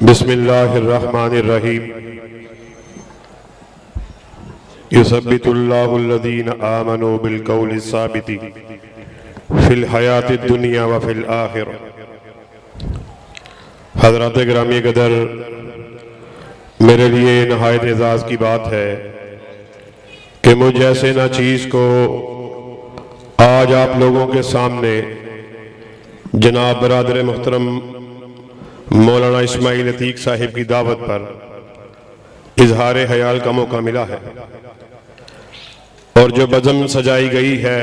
بسم اللہ الرحمن الرحیم یثبت اللہ الذین آمنوا بالقول الثابت فی الحیاۃ الدنیا وفی الآخرہ۔ حضرات گرامی قدر، میرے لیے نہایت اعزاز کی بات ہے کہ مجھ ایسے ناچیز کو آج آپ لوگوں کے سامنے جناب برادر محترم مولانا اسماعیل عتیق صاحب کی دعوت پر اظہار خیال کا موقع ملا ہے، اور جو بزم سجائی گئی ہے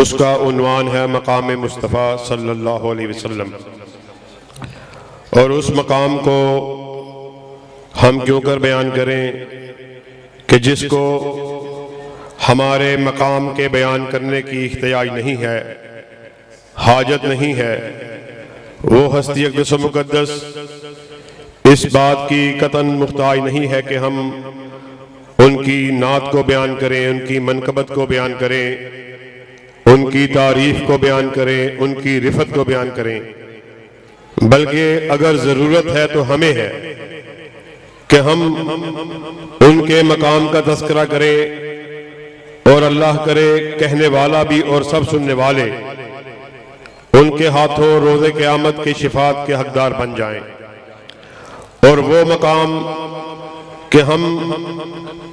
اس کا عنوان ہے مقام مصطفیٰ صلی اللہ علیہ وسلم۔ اور اس مقام کو ہم کیوں کر بیان کریں کہ جس کو ہمارے مقام کے بیان کرنے کی احتیاج نہیں ہے، حاجت نہیں ہے، وہ ہستی اقدس و مقدس اس بات کی قطعاً محتاج نہیں ہے کہ ہم ان کی نعت کو بیان کریں، ان کی منقبت کو بیان کریں، ان کی تعریف کو بیان کریں، ان کی رفعت کو بیان کریں، بلکہ اگر ضرورت ہے تو ہمیں ہے کہ ہم ان کے مقام کا تذکرہ کریں، اور اللہ کرے کہنے والا بھی اور سب سننے والے ان کے ہاتھوں روز قیامت کی شفاعت کے حقدار بن جائیں۔ اور وہ مقام کہ ہم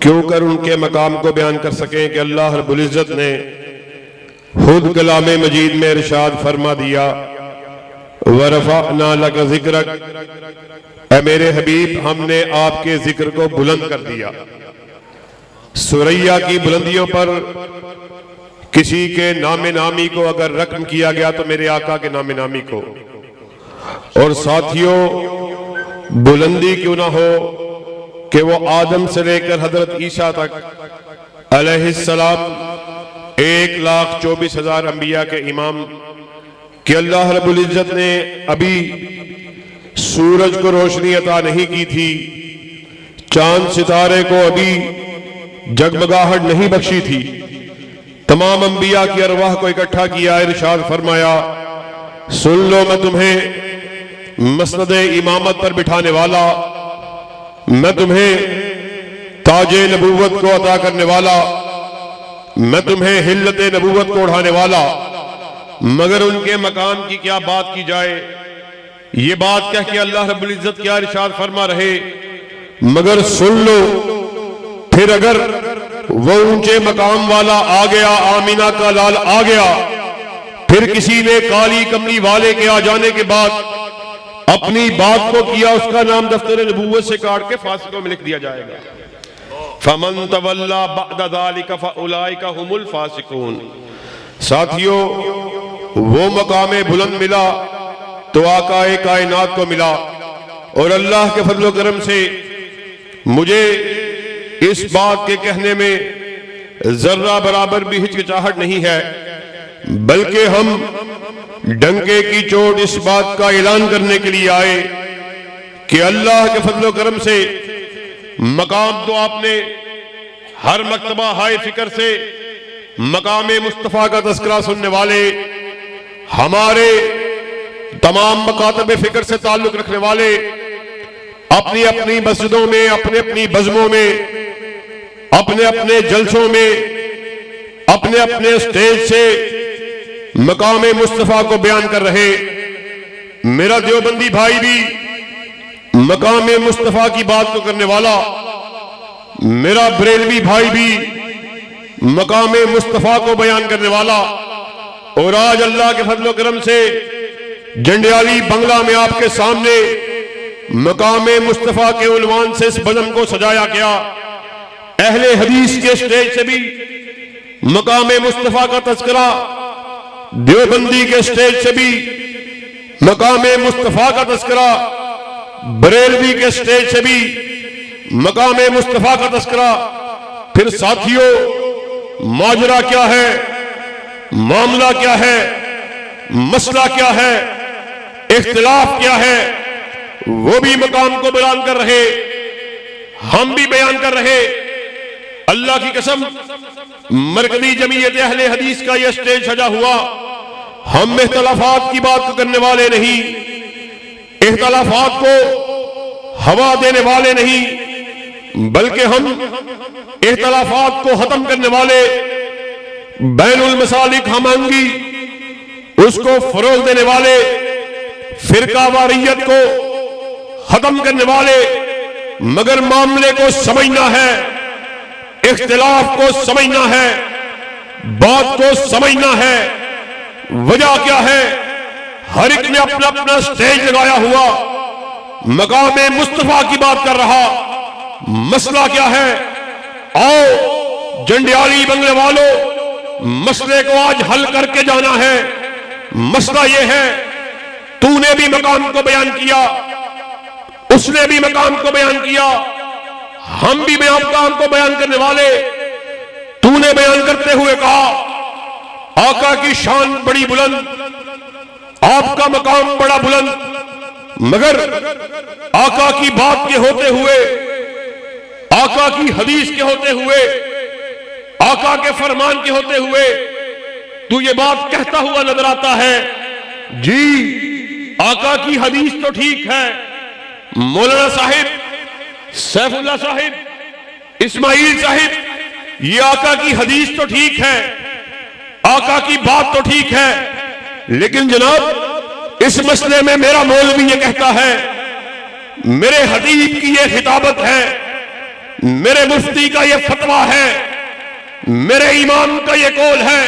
کیوں کر ان کے مقام کو بیان کر سکیں کہ اللہ رب العزت نے خود کلام مجید میں ارشاد فرما دیا، وَرَفَعْنَا لَكَ ذِكْرَكَ، اے میرے حبیب ہم نے آپ کے ذکر کو بلند کر دیا۔ ثریا کی بلندیوں پر کسی کے نام نامی کو اگر رقم کیا گیا تو میرے آقا کے نام نامی کو، اور ساتھیوں بلندی کیوں نہ ہو کہ وہ آدم سے لے کر حضرت عیسیٰ تک علیہ السلام 1,24,000 انبیاء کے امام، کہ اللہ رب العزت نے ابھی سورج کو روشنی عطا نہیں کی تھی، چاند ستارے کو ابھی جگمگاہٹ نہیں بخشی تھی، تمام انبیاء کی ارواح کو اکٹھا کیا، ارشاد فرمایا سن لو میں تمہیں مسند امامت پر بٹھانے والا، میں تمہیں تاج نبوت کو عطا کرنے والا، میں تمہیں حلت نبوت کو اڑھانے والا، مگر ان کے مقام کی کیا بات کی جائے۔ یہ بات کہہ کے اللہ رب العزت کیا ارشاد فرما رہے، مگر سن لو، پھر اگر وہ اونچے مقام والا آ گیا، آمینہ کا لال آ گیا، پھر کسی نے کالی کملی والے کے آ جانے کے بعد اپنی بات کو کیا، اس کا نام دفتر نبوت سے کاٹ کے فاسقوں میں لکھ دیا جائے گا۔ فَمَن تَوَلَّا بَعْدَ ذَلِكَ فَأُولَئِكَ هُمُ الْفَاسِقُونَ۔ ساتھیوں وہ مقام بلند ملا تو آقا کائنات کو ملا، اور اللہ کے فضل و کرم سے مجھے اس بات کے کہنے میں ذرہ برابر بھی ہچکچاہٹ نہیں ہے، بلکہ ہم ڈنکے کی چوٹ اس بات کا اعلان کرنے کے لیے آئے کہ اللہ کے فضل و کرم سے مقام تو آپ نے ہر مرتبہ ہائے فکر سے مقام مصطفیٰ کا تذکرہ سننے والے، ہمارے تمام مکاتب فکر سے تعلق رکھنے والے، اپنی اپنی مسجدوں میں، اپنے اپنی بزموں میں، اپنے اپنے جلسوں میں، اپنے اپنے اسٹیج سے مقام مصطفیٰ کو بیان کر رہے۔ میرا دیوبندی بھائی بھی مقام مصطفیٰ کی بات کو کرنے والا، میرا بریلوی بھائی بھی مقام مصطفیٰ کو بیان کرنے والا، اور آج اللہ کے فضل و کرم سے جنڈیالی بنگلہ میں آپ کے سامنے مقام مصطفیٰ کے عنوان سے اس بزم کو سجایا گیا۔ اہل حدیث کے اسٹیج سے بھی مقام مصطفیٰ کا تذکرہ، دیوبندی کے اسٹیج سے بھی مقام مصطفیٰ کا تذکرہ، بریلوی کے اسٹیج سے بھی مقام مصطفیٰ کا تذکرہ۔ پھر ساتھیوں ماجرا کیا ہے، معاملہ کیا ہے، مسئلہ کیا ہے، اختلاف کیا ہے، وہ بھی مقام کو بیان کر رہے، ہم بھی بیان کر رہے۔ اللہ کی قسم مرکزی جمعیت اہل حدیث کا یہ اسٹیج سجا ہوا، ہم اختلافات کی بات کرنے والے نہیں، اختلافات کو ہوا دینے والے نہیں، بلکہ ہم اختلافات کو ختم کرنے والے، بین المسالک ہم آہنگی اس کو فروغ دینے والے، فرقہ واریت کو ختم کرنے والے، مگر معاملے کو سمجھنا ہے، اختلاف کو سمجھنا ہے، بات کو سمجھنا ہے۔ وجہ کیا ہے؟ ہر ایک نے اپنا اپنا سٹیج لگایا ہوا، مقام مصطفیٰ کی بات کر رہا۔ مسئلہ کیا ہے؟ آؤ جنڈیالی بنگلے والوں، مسئلے کو آج حل کر کے جانا ہے۔ مسئلہ یہ ہے، تو نے بھی مقام کو بیان کیا، اس نے بھی مقام کو بیان کیا، ہم بھی مقام کو بیان کرنے والے۔ تو نے بیان کرتے ہوئے کہا آقا کی شان بڑی بلند، آپ کا مقام بڑا بلند، مگر آقا کی بات کے ہوتے ہوئے، آقا کی حدیث کے ہوتے ہوئے، آقا کے فرمان کے ہوتے ہوئے تو یہ بات کہتا ہوا نظر آتا ہے، جی آقا کی حدیث تو ٹھیک ہے، مولانا صاحب، سیف اللہ صاحب، اسماعیل صاحب، یہ آقا کی حدیث تو ٹھیک ہے، آقا کی بات تو ٹھیک ہے، لیکن جناب اس مسئلے میں میرا مولوی یہ کہتا ہے، میرے حدیث کی یہ خطابت ہے، میرے مفتی کا یہ فتویٰ ہے، میرے امام کا یہ قول ہے۔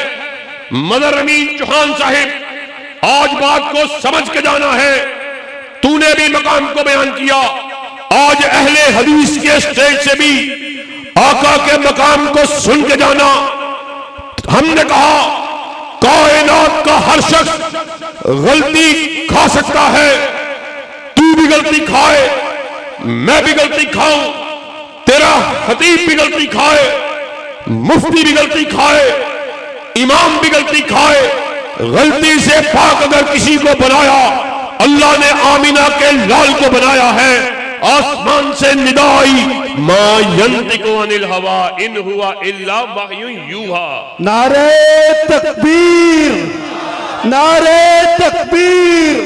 مدر امین چوہان صاحب، آج بات کو سمجھ کے جانا ہے، تو نے بھی مقام کو بیان کیا، آج اہل حدیث کے سٹیج سے بھی آقا کے مقام کو سن کے جانا۔ ہم نے کہا کائنات کا ہر شخص غلطی کھا سکتا ہے، تو بھی غلطی کھائے، میں بھی غلطی کھاؤں، تیرا خطیب بھی غلطی کھائے، مفتی بھی غلطی کھائے، امام بھی غلطی کھائے۔ غلطی سے پاک اگر کسی کو بنایا، اللہ نے آمینہ کے لال کو بنایا ہے، آسمان سے ندا آئی، ما ینطق عن الہوی ان ہوا الا وحی یوحی۔ نعرہ تکبیر، نعرہ تکبیر،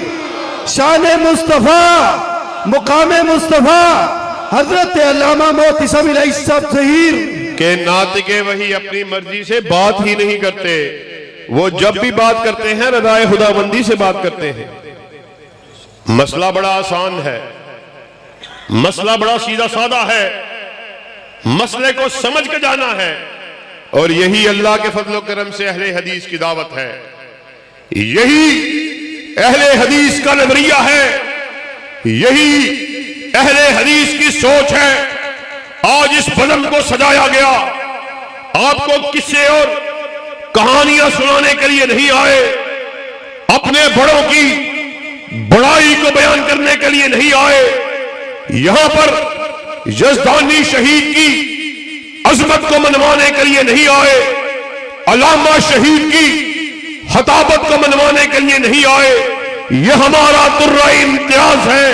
شان مصطفیٰ، مقام مصطفیٰ، حضرت علامہ محتسب علیہ الصحیر کہ ناطق وحی اپنی مرضی سے بات ہی نہیں کرتے، وہ جب بھی بات کرتے ہیں رضائے خداوندی سے بات کرتے ہیں۔ مسئلہ بڑا آسان ہے، مسئلہ بڑا سیدھا سادہ ہے، مسئلے کو سمجھ کے جانا ہے، اور یہی اللہ کے فضل و کرم سے اہل حدیث کی دعوت ہے، یہی اہل حدیث کا نظریہ ہے، یہی اہل حدیث کی سوچ ہے۔ آج اس بلند کو سجایا گیا، آپ کو قصے اور کہانیاں سنانے کے لیے نہیں آئے، اپنے بڑوں کی بڑائی کو بیان کرنے کے لیے نہیں آئے، یہاں پر یزدانی شہید کی عظمت کو منوانے کے لیے نہیں آئے، علامہ شہید کی خطابت کو منوانے کے لیے نہیں آئے۔ یہ ہمارا درہ امتیاز ہے،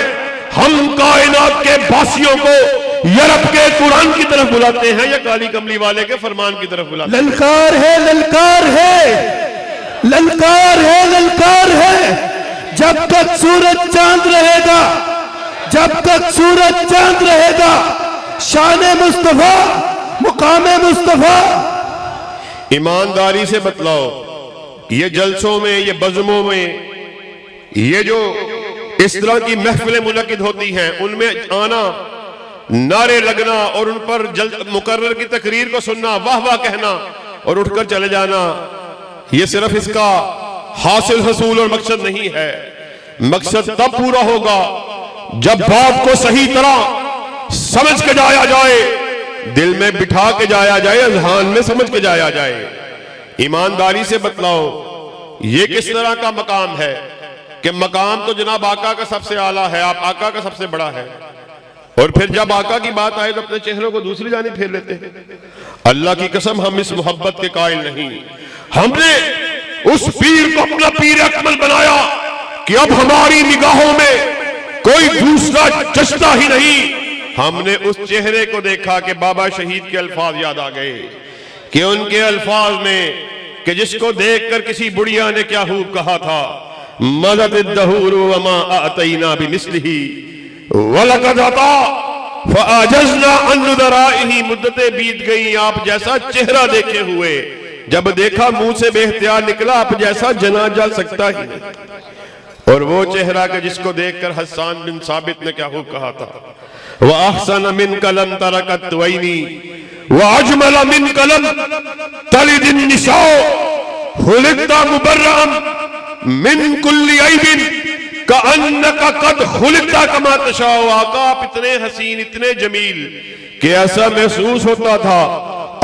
ہم کائنات کے باسیوں کو یورپ کے قرآن کی طرف بلاتے ہیں یا کالی کملی والے کے فرمان کی طرف بلاتے ہیں۔ للکار ہے، للکار ہے، للکار ہے، للکار ہے، جب تک سورج چاند رہے گا، جب تک سورج چاند رہے گا، شان مصطفیٰ، مقام مصطفیٰ۔ ایمانداری سے بتلاؤ، یہ جلسوں میں، یہ بزموں میں، یہ جو اس طرح کی محفلیں منعقد ہوتی ہیں، ان میں آنا، نعرے لگنا اور ان پر مقرر کی تقریر کو سننا، واہ واہ کہنا اور اٹھ کر چلے جانا، یہ صرف اس کا حاصل حصول اور مقصد نہیں ہے۔ مقصد تب پورا ہوگا جب بات کو صحیح طرح سمجھ کے جایا جائے، دل میں بٹھا کے جایا جائے، اذہان میں سمجھ کے جایا جائے۔ ایمانداری سے بتلاؤ یہ کس طرح کا مقام ہے کہ مقام تو جناب آقا کا سب سے اعلیٰ ہے، آپ آقا کا سب سے بڑا ہے، اور پھر جب آقا کی بات آئے تو اپنے چہروں کو دوسری جانب پھیر لیتے ہیں۔ اللہ کی قسم ہم اس محبت کے قائل نہیں، ہم نے اس پیر کو اپنا پیر اکمل بنایا کہ اب ہماری نگاہوں میں کوئی دوسرا جچتا ہی نہیں۔ ہم نے اس چہرے کو دیکھا کہ بابا شہید کے الفاظ یاد آ گئے کہ ان کے الفاظ میں کہ جس کو دیکھ کر کسی بڑھیا نے کیا خوب کہا تھا، مدد الدہور وما آتینا بمثلہ وَلَقَدْ عَطَا فَآجَزْنَا عَنْ نُذَرَائِهِ مدتیں بیت گئیں آپ جیسا چہرہ دیکھے ہوئے، جب دیکھا منہ سے بے اختیار نکلا آپ جیسا جنا جا سکتا ہی نہیں۔ اور وہ چہرہ کہ جس کو دیکھ کر حسان بن ثابت نے کیا خوب کہا تھا، وَأَحْسَنَ مِنْكَ لَمْ تَرَ قَطُّ عَيْنِي وَأَجْمَلَ مِنْكَ لَمْ تَلِدِ النِّسَاءُ خُلِقْتَ مُبَرَّأً مِنْ كُلِّ عَيْبٍ کَأَنَّكَ قَدْ خُلِقْتَ كَمَا تَشَاءُ۔ آقا آپ اتنے حسین اتنے جمیل کہ ایسا محسوس ہوتا تھا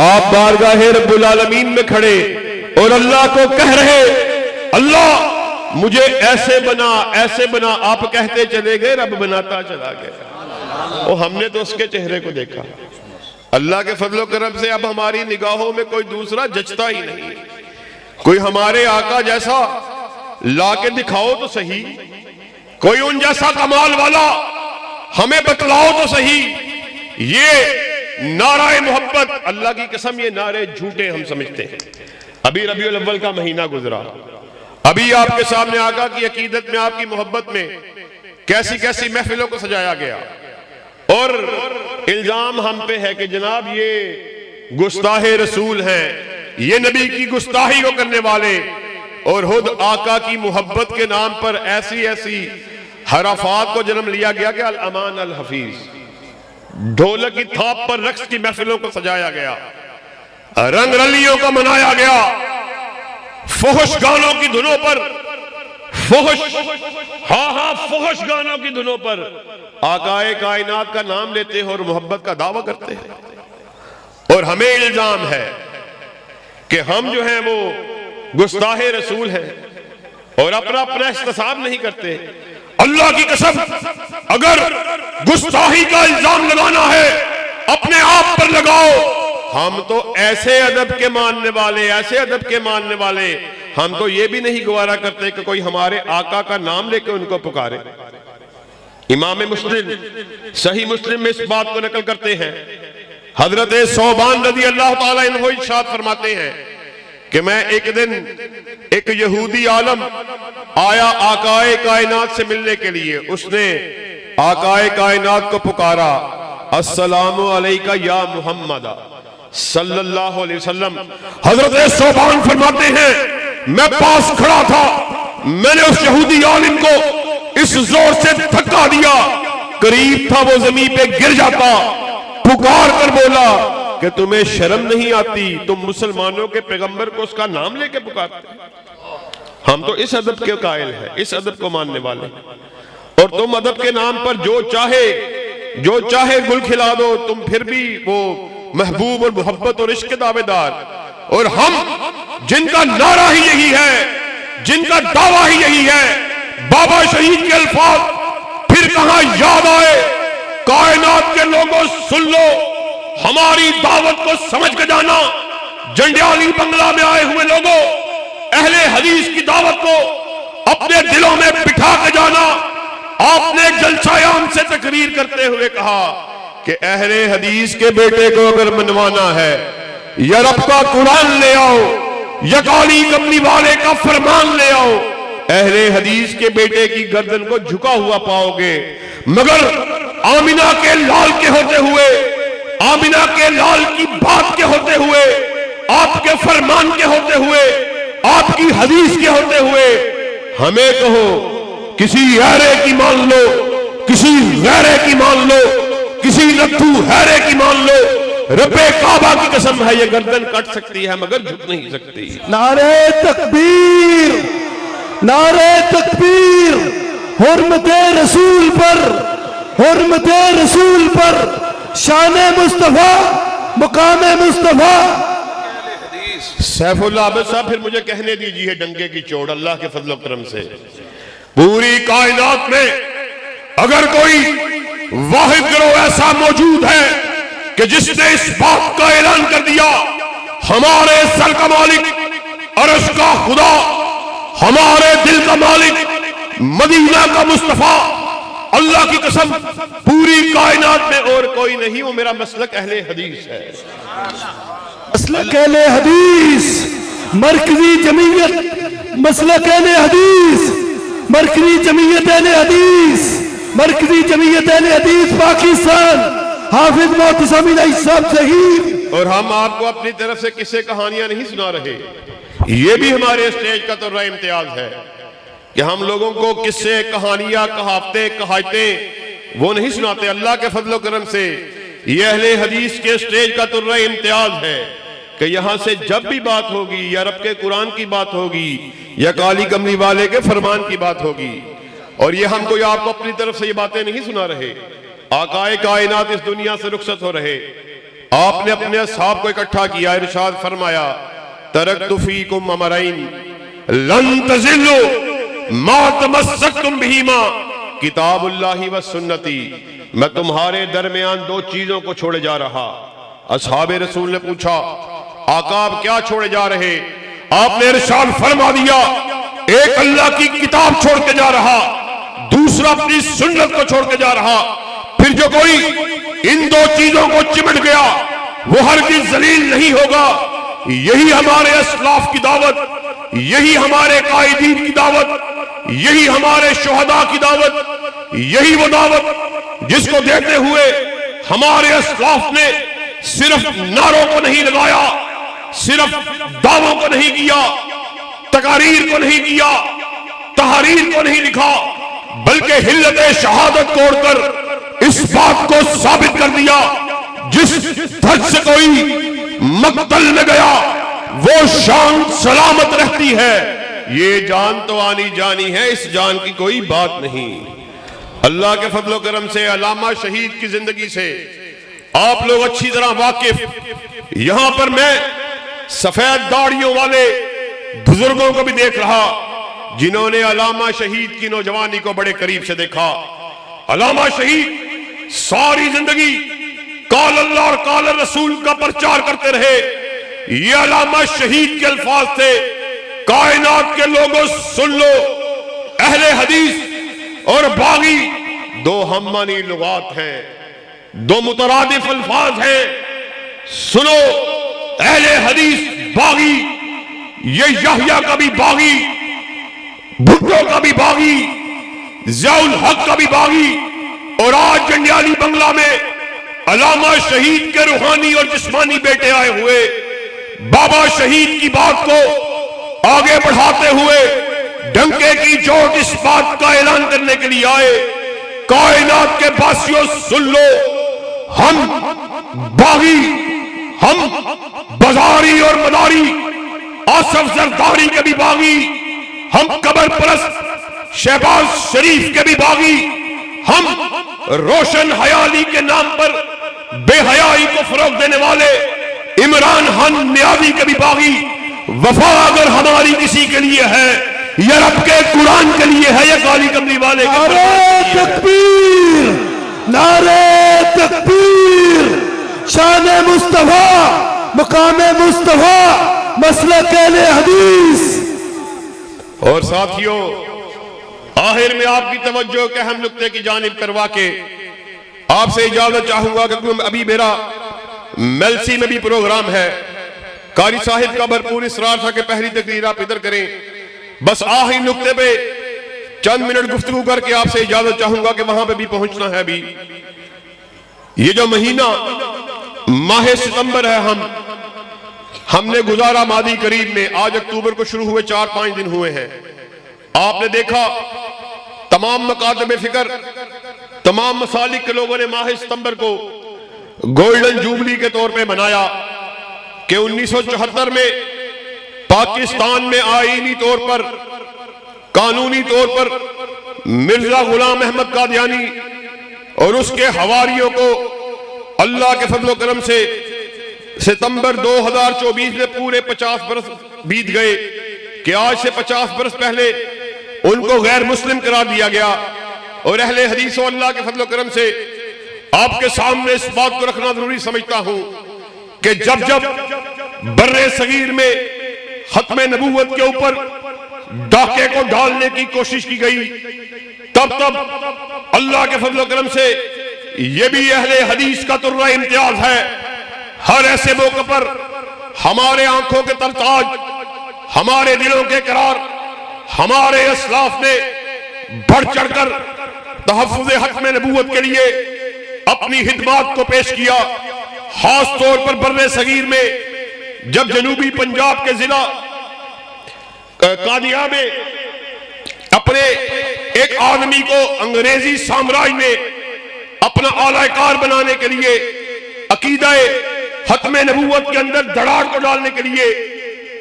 آپ بارگاہ رب العالمین میں کھڑے اور اللہ کو کہہ رہے اللہ مجھے ایسے بنا، آپ کہتے چلے گئے رب بناتا چلا گیا۔ اور ہم نے تو اس کے چہرے کو دیکھا، اللہ کے فضل و کرم سے اب ہماری نگاہوں میں کوئی دوسرا جچتا ہی نہیں، کوئی ہمارے آقا جیسا لا کے دکھاؤ تو صحیح، کوئی ان جیسا کمال والا ہمیں بتلاؤ تو صحیح۔ یہ نعرہ محبت، اللہ کی قسم یہ نعرے جھوٹے ہم سمجھتے ہیں۔ ابھی ربیع الاول کا مہینہ گزرا، ابھی آپ کے سامنے آقا کی عقیدت میں آپ کی محبت میں کیسی کیسی محفلوں کو سجایا گیا، اور الزام ہم پہ ہے کہ جناب یہ گستاخ رسول ہیں، یہ نبی کی گستاخی کو کرنے والے، اور خود آقا کی محبت کے نام پر ایسی ایسی حرفات کو جنم لیا گیا کہ الامان الحفیظ، ڈھولک کی تھاپ پر رقص کی محفلوں کو سجایا گیا، رنگ رلیوں کو منایا گیا، فحش گانوں کی دھنوں پر فحش گانوں کی دھنوں پر آقائے کائنات کا نام لیتے ہیں اور محبت کا دعویٰ کرتے ہیں، اور ہمیں الزام ہے کہ ہم جو ہیں وہ گستاخ رسول ہیں اور اپنا احتساب نہیں کرتے۔ اللہ کی قسم اگر گستاخی کا الزام لگانا ہے اپنے آپ پر لگاؤ، ہم تو ایسے ادب کے ماننے والے ہم تو یہ بھی نہیں گوارا کرتے کہ کوئی ہمارے آقا کا نام لے کے ان کو پکارے۔ امام مسلم صحیح مسلم میں اس بات کو نقل کرتے ہیں، حضرت ثوبان رضی اللہ تعالیٰ عنہ ارشاد فرماتے ہیں کہ میں ایک دن ایک یہودی عالم آیا آقائے کائنات سے ملنے کے لیے، اس نے آقائے کائنات کو پکارا، السلام علیکہ یا محمد صلی اللہ علیہ وسلم۔ حضرت ثوبان فرماتے ہیں میں پاس کھڑا تھا، میں نے اس یہودی عالم کو اس زور سے دھکا دیا، قریب تھا وہ زمین پہ گر جاتا، پکار کر بولا کہ تمہیں شرم نہیں آتی، تم مسلمانوں کے پیغمبر کو اس کا نام لے کے پکارتے۔ ہم تو اس ادب کے قائل ہیں، اس ادب کو ماننے والے، اور تم ادب کے نام پر جو چاہے گل کھلا دو، تم پھر بھی وہ محبوب اور محبت اور عشق کے دعوے دار، اور ہم جن کا نعرہ ہی یہی ہے، جن کا دعویٰ ہی یہی ہے، بابا شہید کے الفاظ پھر کہاں یاد آئے، کائنات کے لوگوں سن لو، ہماری دعوت کو سمجھ کے جانا، جنڈیالی بنگلہ میں آئے ہوئے لوگوں، اہل حدیث کی دعوت کو اپنے دلوں میں بٹھا کے جانا۔ آپ نے جلسہ عام سے تقریر کرتے ہوئے کہا کہ اہل حدیث کے بیٹے کو اگر منوانا ہے یا رب کا قرآن لے آؤ یا کالی کملی والے کا فرمان لے آؤ، اہل حدیث کے بیٹے کی گردن کو جھکا ہوا پاؤ گے، مگر آمنہ کے لال کے ہوتے ہوئے، آمنہ کے لال کی بات کے ہوتے ہوئے، آپ کے فرمان کے ہوتے ہوئے، آپ کی حدیث کے ہوتے ہوئے ہمیں کہو کسی غیرے کی مان لو، کسی غیرے کی مان لو، کسی لتھو حیرے کی مان لو، رب کعبہ کی قسم ہے یہ گردن کٹ سکتی ہے مگر جھک نہیں سکتی۔ نعرہ تکبیر، نعرہ تکبیر، حرمت رسول پر، حرمت رسول پر، شان مصطفیٰ، مقام مصطفیٰ۔ سیف اللہ عابد صاحب پھر مجھے کہنے دیجئے ڈنگے کی چوڑ، اللہ کے فضل و کرم سے پوری کائنات میں اگر کوئی واحد گروہ ایسا موجود ہے کہ جس نے اس بات کا اعلان کر دیا ہمارے سر کا مالک، عرش کا خدا، ہمارے دل کا مالک، مدینہ کا مصطفیٰ، اللہ کی قسم پوری کائنات میں اور کوئی نہیں، وہ میرا مسلک اہل حدیث ہے۔ مسلک اہل حدیث، مرکزی جمعیت مسلک اہل حدیث، مرکزی جمعیت اہل حدیث، مرکزی جمعیت اہل حدیث پاکستان، حافظ معتصم الہی صاحب ظہیر۔ اور ہم آپ کو اپنی طرف سے قصے کہانیاں نہیں سنا رہے، یہ بھی ہمارے اسٹیج کا تو امتیاز ہے کہ ہم لوگوں کو قصے کہانیاں کہاوتیں کہایتیں وہ نہیں سناتے۔ اللہ کے فضل و کرم سے یہ اہل حدیث کے اسٹیج کا تو امتیاز ہے کہ یہاں سے جب بھی بات ہوگی یا رب کے قرآن کی بات ہوگی یا کالی کملی والے کے فرمان کی بات ہوگی، اور یہ ہم کوئی آپ کو اپنی طرف سے یہ باتیں نہیں سنا رہے۔ آقائے کائنات اس دنیا سے رخصت ہو رہے، آپ نے اپنے اصحاب کو اکٹھا کیا، ارشاد فرمایا ترکت فیکم امرین لن تضلوا ما تمسکتم بہما کتاب اللہ و سنتی، میں تمہارے درمیان دو چیزوں کو چھوڑے جا رہا۔ اصحاب رسول نے پوچھا آقا آپ کیا چھوڑے جا رہے؟ آپ نے ارشاد فرما دیا ایک اللہ کی کتاب چھوڑ کے جا رہا، دوسرا اپنی سنت کو چھوڑ کے جا رہا۔ پھر جو کوئی ان دو چیزوں کو چمٹ گیا وہ ہرگز ذلیل نہیں ہوگا۔ یہی ہمارے اسلاف کی دعوت، یہی ہمارے قائدین کی دعوت، یہی ہمارے شہداء کی دعوت، یہی وہ دعوت جس کو دیتے ہوئے ہمارے اسلاف نے صرف نعروں کو نہیں لگایا، صرف دعووں کو نہیں کیا، تقاریر کو نہیں کیا، تحریر کو نہیں لکھا، بلکہ حلت شہادت کو اڑ کر اس بات کو ثابت کر دیا جس دھج سے کوئی مقتل میں گیا وہ شان سلامت رہتی ہے۔ یہ جان تو آنی جانی ہے، اس جان کی کوئی بات نہیں۔ اللہ کے فضل و کرم سے علامہ شہید کی زندگی سے آپ لوگ اچھی طرح واقف۔ یہاں پر میں سفید داڑھیوں والے بزرگوں کو بھی دیکھ رہا جنہوں نے علامہ شہید کی نوجوانی کو بڑے قریب سے دیکھا۔ علامہ شہید ساری زندگی قال اللہ اور قال رسول کا پرچار کرتے رہے۔ یہ علامہ شہید کے الفاظ تھے، کائنات کے لوگوں سن لو، اہل حدیث اور باغی دو ہم معنی لغات ہیں، دو مترادف الفاظ ہیں۔ سنو اہل حدیث باغی، یہ یحییٰ کا بھی باغی، بھٹو کا بھی باغی، ضیاء الحق کا بھی باغی، اور آج جنڈیالی بنگلہ میں علامہ شہید کے روحانی اور جسمانی بیٹے آئے ہوئے بابا شہید کی بات کو آگے بڑھاتے ہوئے ڈنکے کی چوٹ اس بات کا اعلان کرنے کے لیے آئے، کائنات کے باسیوں سن لو، ہم باغی، ہم بازاری اور مداری، آصف زرداری کے بھی باغی، ہم قبر پرست شہباز شریف کے بھی باغی، ہم روشن حیالی کے نام پر بے حیائی کو فروغ دینے والے عمران خان نیازی کے بھی باغی۔ وفا اگر ہماری کسی کے لیے ہے یا رب کے قرآن کے لیے ہے یا کالی کملی والے کے نعرہ تکبیر، نعرہ تکبیر، شان مصطفیٰ، مقام مصطفیٰ، مسلک اہل حدیث۔ اور ساتھیوں آخر میں آپ کی توجہ کے اہم نقطے کی جانب کروا کے آپ سے اجازت چاہوں گا کہ ابھی میرا میلسی میں بھی پروگرام ہے، قاری صاحب کا بھرپور اصرار تھا کہ پہلی تقریر آپ ادھر کریں، بس آخری نقطے پہ چند منٹ گفتگو کر کے آپ سے اجازت چاہوں گا کہ وہاں پہ بھی پہنچنا ہے۔ ابھی یہ جو مہینہ ماہ ستمبر ہے ہم نے گزارا ماضی قریب میں، آج اکتوبر کو شروع ہوئے 4-5 دن ہوئے ہیں۔ آپ نے دیکھا تمام مکاتب فکر، تمام مسالک کے لوگوں نے ماہ ستمبر کو گولڈن جوبلی کے طور پہ منایا کہ 1974 میں پاکستان میں آئینی طور پر، قانونی طور پر مرزا غلام احمد قادیانی اور اس کے حواریوں کو اللہ کے فضل و کرم سے ستمبر 2024 میں پورے 50 برس بیت گئے کہ آج سے 50 برس پہلے ان کو غیر مسلم قرار دیا گیا۔ اور اہل حدیث و اللہ کے فضل و کرم سے آپ کے سامنے اس بات کو رکھنا ضروری سمجھتا ہوں کہ جب بر صغیر میں ختم نبوت کے اوپر ڈاکے کو ڈالنے کی کوشش کی گئی، تب اللہ کے فضل و کرم سے یہ بھی اہل حدیث کا ترہ امتیاز ہے، ہر ایسے موقع پر ہمارے آنکھوں کے ترتاج، ہمارے دلوں کے قرار، ہمارے اسلاف نے بڑھ چڑھ کر تحفظ ختم نبوت کے لیے اپنی خدمات کو پیش کیا، خاص طور پر بر صغیر میں جب جنوبی پنجاب کے ضلع قادیاں میں اپنے ایک آدمی کو انگریزی سامراج نے اپنا اعلی کار بنانے کے لیے عقیدہ ختم نبوت کے اندر دھڑاڑ کو ڈالنے کے لیے،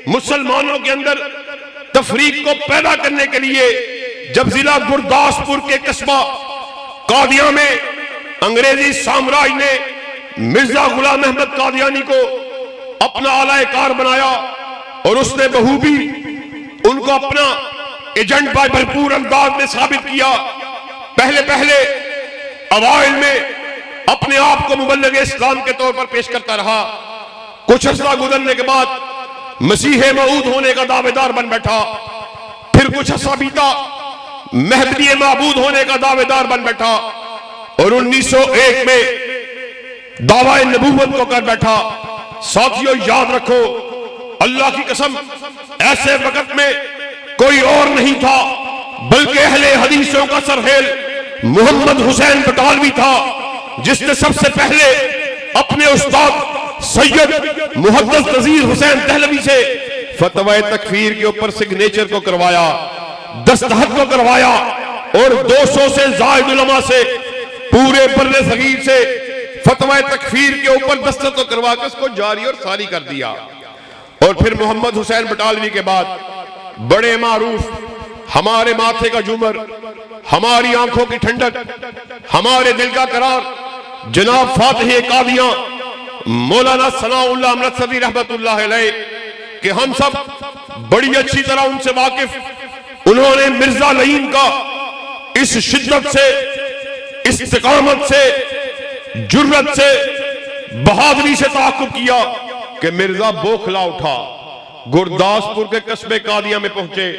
مسلمانوں کے اندر تفریق کو پیدا کرنے کے لیے جب ضلع گرداسپور کے قصبہ قادیاں میں انگریزی سامراج نے مرزا غلام احمد قادیانی کو اپنا اعلی کار بنایا اور اس نے بخوبی ان کو اپنا ایجنٹ بائی بھرپور انداز میں ثابت کیا۔ پہلے اوائل میں اپنے آپ کو مبلغ اسلام کے طور پر پیش کرتا رہا، کچھ عرصہ گزرنے کے بعد مسیح موعود ہونے کا دعوے دار بن بیٹھا، پھر کچھ عرصہ بیتا مہدی معبود ہونے کا دعوے دار بن بیٹھا، اور 1901 میں دعوی نبوت کو کر بیٹھا۔ ساتھیوں یاد رکھو، اللہ کی قسم ایسے وقت میں کوئی اور نہیں تھا بلکہ اہل حدیثوں کا سرحیل محمد حسین بٹالوی تھا، جس نے سب سے پہلے اپنے استاد سید محدث نذیر حسین دہلوی سے فتوی تکفیر کے اوپر سگنیچر کو کروایا، دستخط کو کروایا، اور 200 سے زائد علماء سے پورے بر صغیر سے فتوی تکفیر کے اوپر دستخط کو کروا کے اس کو جاری اور ساری کر دیا۔ اور پھر محمد حسین بٹالوی کے بعد بڑے معروف، ہمارے ماتھے کا جومر، ہماری آنکھوں کی ٹھنڈک، ہمارے دل کا قرار، جناب فاتح قادیاں مولانا ثناء اللہ امرتسری رحمت اللہ علیہ، کہ ہم سب بڑی اچھی طرح ان سے واقف۔ انہوں نے مرزا لعین کا اس شدت سے، استقامت سے، جرت سے، بہادری سے تعاقب کیا کہ مرزا بوکھلا اٹھا، گرداسپور کے قصبے قادیاں میں پہنچے،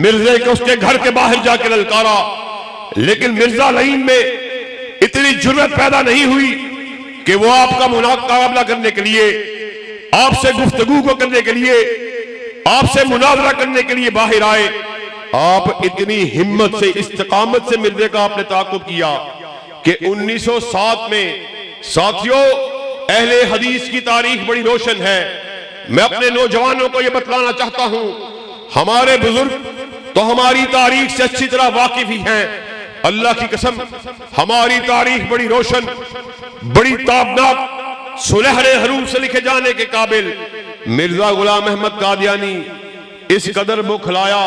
مرزے کو اس کے گھر کے باہر جا کے للکارا، لیکن مرزا لعین میں اتنی جرت پیدا نہیں ہوئی کہ وہ آپ کا مقابلہ کرنے کے لیے، آپ سے گفتگو کو کرنے کے لیے، آپ سے مناظرہ کرنے کے لیے باہر آئے۔ آپ اتنی ہمت سے، استقامت سے مرزے کا آپ نے تعاقب کیا کہ 1907 میں، ساتھیوں اہل حدیث کی تاریخ بڑی روشن ہے۔ میں اپنے نوجوانوں کو یہ بتلانا چاہتا ہوں، ہمارے بزرگ تو ہماری تاریخ سے اچھی طرح واقف ہی ہیں، اللہ کی قسم ہماری تاریخ بڑی روشن، بڑی تابناک، سنہرے حروف سے لکھے جانے کے قابل۔ مرزا غلام احمد قادیانی اس قدر بوکھلایا،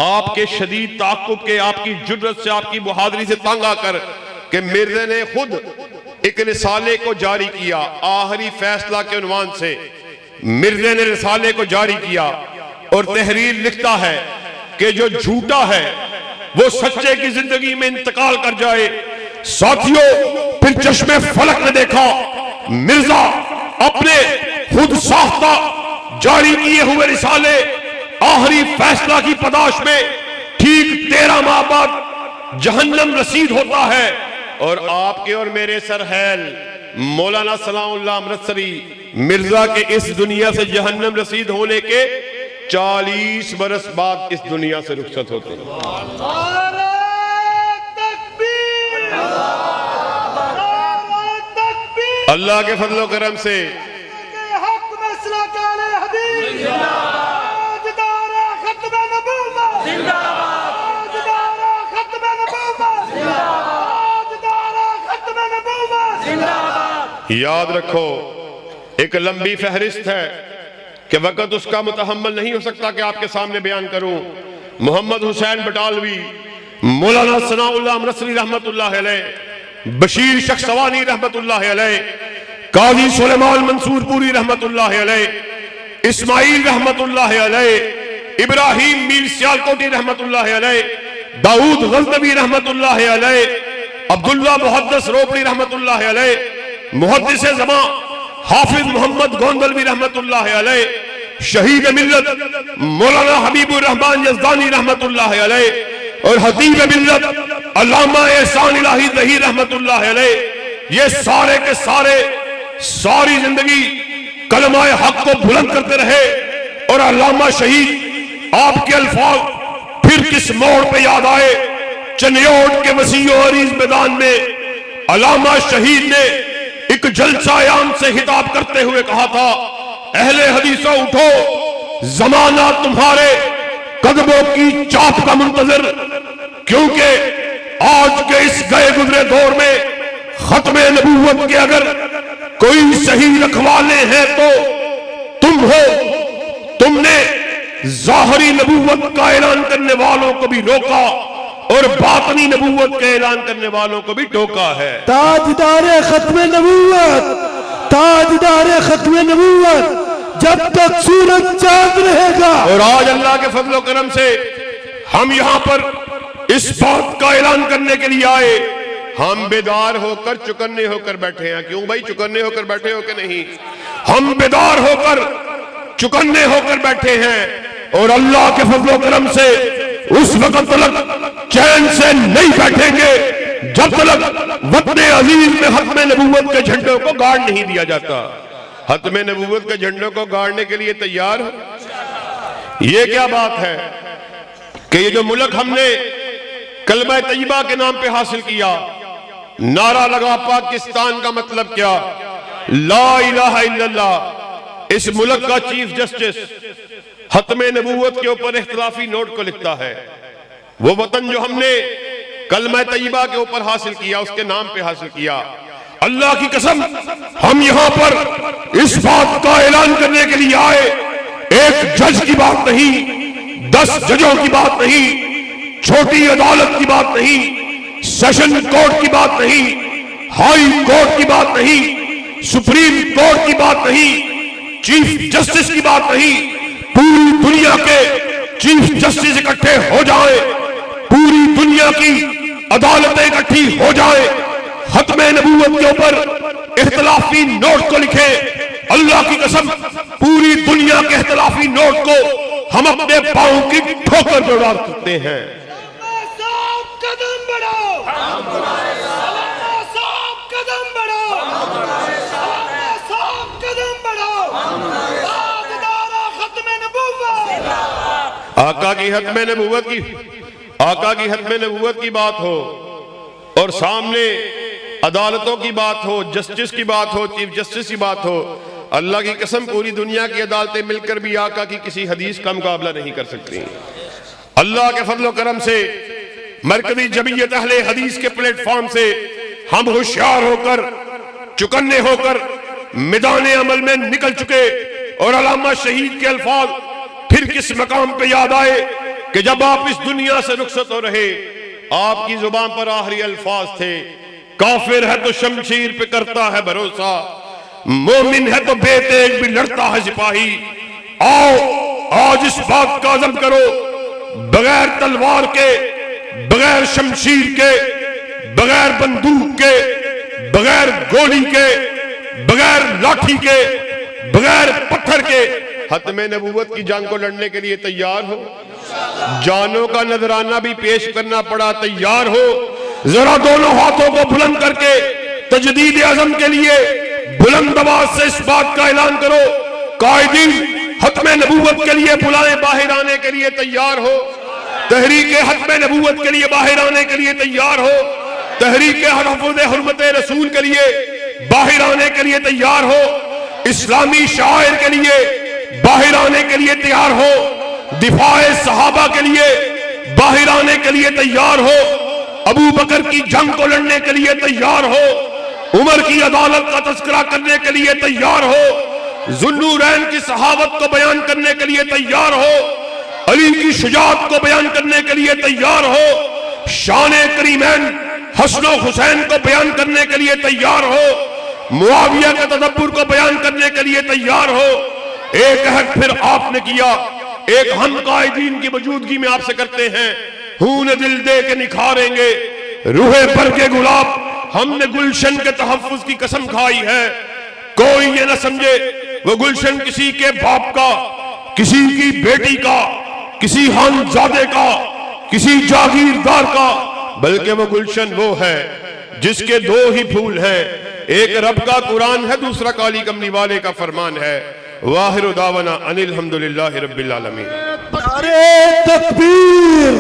آپ کے شدید تعاقب کے، آپ کی جرت سے، آپ کی بہادری سے تنگ آ کر، کہ مرزا نے خود ایک رسالے کو جاری کیا، آخری فیصلہ کے عنوان سے مرزا نے رسالے کو جاری کیا اور تحریر لکھتا ہے کہ جو جھوٹا ہے وہ سچے کی زندگی میں انتقال کر جائے۔ ساتھیوں پھر چشم فلک نے دیکھا، مرزا اپنے خود ساختہ جاری کیے ہوئے رسالے آخری فیصلہ کی پاداش میں ٹھیک 13 ماہ بعد جہنم رسید ہوتا ہے، اور آپ کے اور میرے سرحیل مولانا ثناء اللہ امرتسری مرزا کے اس دنیا سے جہنم رسید ہونے کے 40 برس بعد اس دنیا سے رخصت ہوتے ہیں۔ اللہ کے فضل و کرم سے یاد رکھو، ایک لمبی فہرست ہے کہ وقت اس کا متحمل نہیں ہو سکتا کہ آپ کے سامنے بیان کروں۔ محمد حسین بٹالوی، مولانا ثناء اللہ امرتسری رحمت اللہ علیہ، بشیر شخصوانی رحمت اللہ علیہ، قاضی سلیمان منصور پوری رحمت اللہ علیہ، اسماعیل رحمت اللہ علیہ، ابراہیم میر سیالکوٹی رحمت اللہ علیہ، داؤد غزنوی رحمت اللہ علیہ، عبداللہ محدث روپڑی رحمت اللہ علیہ، محدث زمان حافظ محمد گوندلوی رحمت اللہ علیہ، شہید ملت مولانا حبیب الرحمن یزدانی رحمت اللہ علیہ، اور حدیب ملت علامہ احسان الہی ظہیر رحمت اللہ علیہ، یہ سارے کے سارے ساری زندگی کلمہ حق کو بلند کرتے رہے، اور علامہ شہید آپ کے الفاظ پھر کس موڑ پہ یاد آئے؟ چنیوٹ کے وسیع و عریض میدان میں علامہ شہید نے ایک جلسہ عام سے خطاب کرتے ہوئے کہا تھا، اہل حدیثوں اٹھو، زمانہ تمہارے قدموں کی چاپ کا منتظر، کیونکہ آج کے اس گئے گزرے دور میں ختم نبوت کے اگر کوئی صحیح رکھوالے ہیں تو تم ہو۔ تم نے ظاہری نبوت کا اعلان کرنے والوں کو بھی روکا اور باطنی نبوت کا اعلان کرنے والوں کو بھی ٹوکا ہے۔ تاجدار ختم نبوت، تاجدار ختم نبوت، جب تک سورج چاند رہے گا۔ اور آج اللہ کے فضل و کرم سے ہم یہاں پر اس بات کا اعلان کرنے کے لیے آئے، ہم بیدار ہو کر چکنے ہو کر بیٹھے ہیں۔ کیوں بھائی چکنے ہو کر بیٹھے ہو کہ نہیں؟ ہم بیدار ہو کر چکنے ہو کر بیٹھے ہیں، اور اللہ کے فضل و کرم سے اس وقت تک چین سے نہیں بیٹھیں گے جب تک وطن عزیز میں ختم نبوت کے جھنڈوں کو گاڑ نہیں دیا جاتا۔ ختم نبوت کے جھنڈوں کو گاڑنے کے لیے تیار ہو؟ یہ کیا بات ہے کہ یہ جو ملک ہم نے کلمہ طیبہ کے نام پہ حاصل کیا، نعرہ لگا پاکستان کا مطلب کیا؟ لا الہ الا اللہ۔ اس ملک کا چیف جسٹس ختم نبوت کے اوپر اختلافی نوٹ کو لکھتا ہے۔ وہ وطن جو ہم نے کلمہ طیبہ کے اوپر حاصل کیا، اس کے نام پہ حاصل کیا، اللہ کی قسم ہم یہاں پر اس بات کا اعلان کرنے کے لیے آئے، ایک جج کی بات نہیں، 10 ججوں کی بات نہیں، چھوٹی عدالت کی بات نہیں، سیشن کورٹ کی بات نہیں، ہائی کورٹ کی بات نہیں، سپریم کورٹ کی بات نہیں، چیف جسٹس کی بات نہیں، پوری دنیا کے چیف جسٹس اکٹھے ہو جائیں، پوری دنیا کی عدالتیں اکٹھی ہو جائیں، ختم نبوت کے اوپر اختلافی نوٹ کو لکھیں، اللہ کی قسم پوری دنیا کے اختلافی نوٹ کو ہم اپنے پاؤں کی ٹھوکر پہ اڑا سکتے ہیں۔ قدم بڑھاؤ، صاحب قدم بڑھاؤ، صاحب قدم بڑھاؤ، تاجدار ختم نبوت، آقا کی ختم نبوت کی، آقا کی ختم نبوت کی بات ہو اور سامنے عدالتوں کی بات ہو، جسٹس کی بات ہو، چیف جسٹس کی بات ہو، اللہ کی قسم پوری دنیا کی عدالتیں مل کر بھی آقا کی کسی حدیث کا مقابلہ نہیں کر سکتی۔ اللہ کے فضل و کرم سے مرکزی جمعیت اہل حدیث کے پلیٹ فارم سے ہم ہوشیار ہو کر چکنے ہو کر میدان عمل میں نکل چکے، اور علامہ شہید کے الفاظ پھر کس مقام پہ یاد آئے کہ جب آپ اس دنیا سے رخصت ہو رہے، آپ کی زبان پر آخری الفاظ تھے، کافر ہے تو شمشیر پہ کرتا ہے بھروسہ، مومن ہے تو بے تیغ بھی لڑتا ہے سپاہی۔ آؤ آج اس بات کا عزم کرو، بغیر تلوار کے، بغیر شمشیر کے، بغیر بندوق کے، بغیر گولی کے، بغیر لاٹھی کے، بغیر پتھر کے ختم نبوت کی جنگ کو لڑنے کے لیے تیار ہو؟ جانوں کا نذرانہ بھی پیش کرنا پڑا، تیار ہو؟ ذرا دونوں ہاتھوں کو بلند کر کے تجدید عزم کے لیے بلند آواز سے اس بات کا اعلان کرو، قائدین ختم نبوت کے لیے بلائیں، باہر آنے کے لیے تیار ہو؟ تحریک ختم نبوت کے لیے باہر آنے کے لیے تیار ہو؟ تحریک تحفظ حرمت رسول کے لیے باہر آنے کے لیے تیار ہو؟ اسلامی شاعر کے لیے باہر آنے کے لیے تیار ہو؟ دفاع صحابہ کے لیے باہر آنے کے لیے تیار ہو؟ ابو بکر کی جنگ کو لڑنے کے لیے تیار ہو؟ عمر کی عدالت کا تذکرہ کرنے کے لیے تیار ہو؟ ذوالنورین کی صحابت کو بیان کرنے کے لیے تیار ہو؟ علی کی شجاعت کو بیان کرنے کے لیے تیار ہو؟ شان کریمین حسن و حسین کو بیان کرنے کے لیے تیار ہو؟ معاویہ کے تدبر کو بیان کرنے کے لیے تیار ہو؟ ایک عہد پھر آپ نے کیا، ایک ہم قائدین کی موجودگی میں آپ سے کرتے ہیں، خون دل دے کے نکھاریں گے روح برگ گلاب، ہم نے گلشن کے تحفظ کی قسم کھائی ہے۔ کوئی یہ نہ سمجھے وہ گلشن کسی کے باپ کا، کسی کی بیٹی کا، کسی خانزادے کا، کسی جاگیردار کا، بلکہ وہ گلشن وہ ہے جس کے دو ہی پھول ہیں، ایک رب کا قرآن ہے، دوسرا کالی کمنی والے کا فرمان ہے۔ واخر دعوانا ان الحمدللہ رب العالمین۔ نعرے تکبیر،